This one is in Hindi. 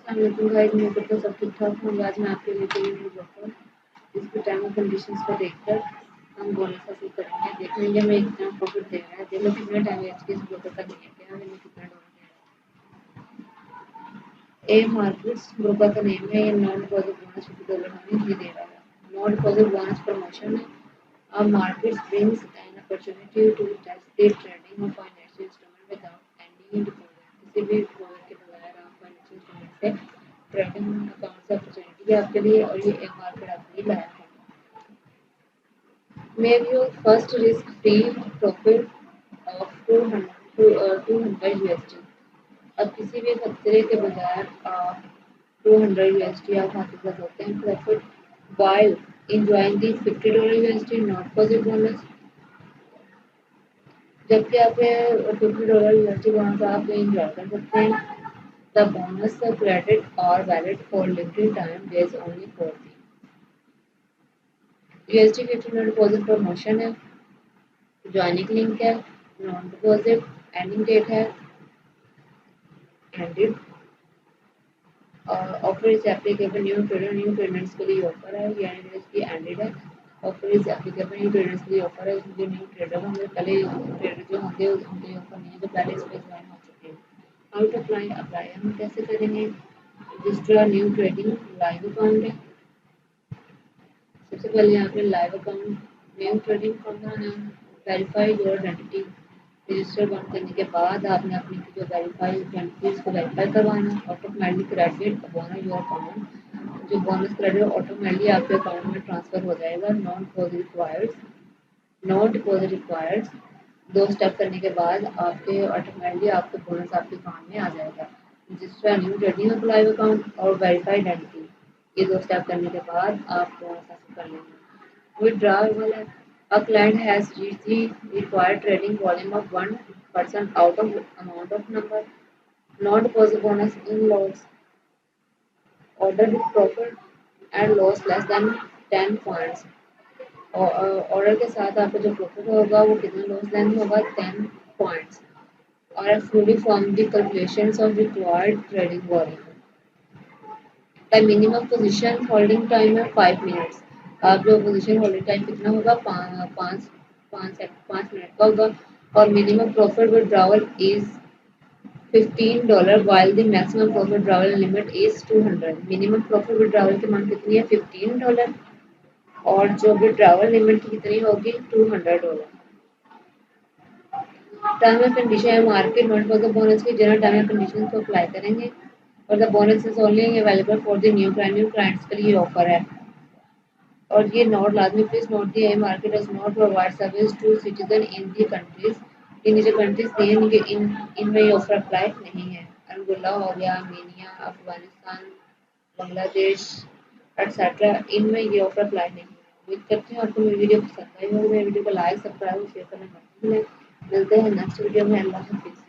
गाइस, मेरे को तो सब ठीक ठाक होंगे। आज मैं आपके लिए कोई न्यूज़ बताऊँ जिसके टाइम और कंडीशंस को देखकर हम बोनस हासिल करेंगे। देखेंगे हमें कितना प्रॉफिट दे रहा है, देखो कितने टाइम एच इस ब्रोकर का नियम क्या है, हमें कितना डॉलर दे रहा है। ए मार्केट्स ब्रोकर का नेम है, ये नॉन डिपॉजिट बोनस $50 हमें ये दे रहा है। नॉन डिपॉजिट बोनस प्रमोशन है। अब markets brings an opportunity to test the trading of financial instrument without any deposit. किसी भी डिपॉजिट के बगैर आप फाइनेंशियल इंस्ट्रूमेंट से ट्रेडिंग अकाउंट से अपॉर्चुनिटी है आपके लिए, और ये एक मार्केट आपके लिए लाया है। Make your first risk-free profit of 200 USD। अब किसी भी खतरे के बगैर आप 200 USD आप हासिल कर सकते हैं profit while enjoying the $50 USD not deposit bonus। जबकि आप $50 USD बोनस आप इंजॉय कर सकते हैं। द बोनस क्रेडिट और valid for limited time based only for the USD 50 deposit promotion है। ज्वाइनिंग लिंक है, नॉन डिपॉजिट, एंडिंग डेट है, ended offer is applicable new trader, new traders के लिए ऑफर है, यानी कि इसकी एंडेड है। Offer is applicable new traders के लिए ऑफर है, जो न्यू ट्रेडर होंगे, पहले ट्रेडर जो होंगे उनके ऑफर नहीं है, जो पहले इस पर ज्वाइन हो चुके हैं। हाउ टू अप्लाई, अप्लाई हम कैसे करेंगे। Register new trading live account है। सबसे पहले यहाँ पे लाइव अकाउंट न्यू ट्रेडिंग करना है। वेरीफाई योर आइडेंटिटी, रजिस्टर बंद करने के बाद आपने अपनी जो वेरीफाई आइडेंटिटी उसको वेरीफाई करवाना। Automatic credit bonus your account, जो बोनस क्रेडिट ऑटोमेटिकली आपके अकाउंट में ट्रांसफर हो जाएगा। Non deposit required, non deposit required. 2 step करने के बाद आपके ऑटोमेटिकली आपको बोनस आपके अकाउंट में आ जाएगा। Register new trading of live account और वेरीफाई आइडेंटिटी, ये 2 स्टेप करने के बाद आप बोनस हासिल कर लेंगे। विथड्रॉवल है, a client has reached the required trading volume of 1% out of amount of number, not deposit bonus in loss, order with profit and loss less than 10 points। Order के साथ आपका जो प्रॉफिट होगा वो कितना लॉस देन होगा 10 पॉइंट्स। और fully form the calculations of required trading volume. The minimum position holding time है 5 मिनट्स। आप जो पोजीशन होल्डिंग टाइम कितना होगा 5 मिनट का होगा। और minimum profit withdrawal is $15 while the maximum profit withdrawal limit is 200। Minimum profit withdrawal की अमाउंट कितनी है $15, और जो विड्रॉवल लिमिट कितनी होगी $200। टर्म एंड कंडीशन है market not for the bonus की जनरल टर्म एंड कंडीशन को अप्लाई करेंगे। और the bonus is only available for the new clients के लिए ऑफर है। और ये नोट लाजमी प्लीज नोट दी है, market does not provide service to citizen in the countries. इन जो कंट्रीज थे इनमें ये ऑफर अप्लाई नहीं है। अंगोला हो गया, आर्मेनिया, अफगानिस्तान, बांग्लादेश एक्सेट्रा, इनमें ये ऑफर अप्लाई नहीं है। उम्मीद करती हूँ आपको मेरी वीडियो पसंद आई होगी। मेरी वीडियो को लाइक, सब्सक्राइब और शेयर करना मत भूलें। मिलते हैं नेक्स्ट वीडियो में। अल्लाह हाफिज़।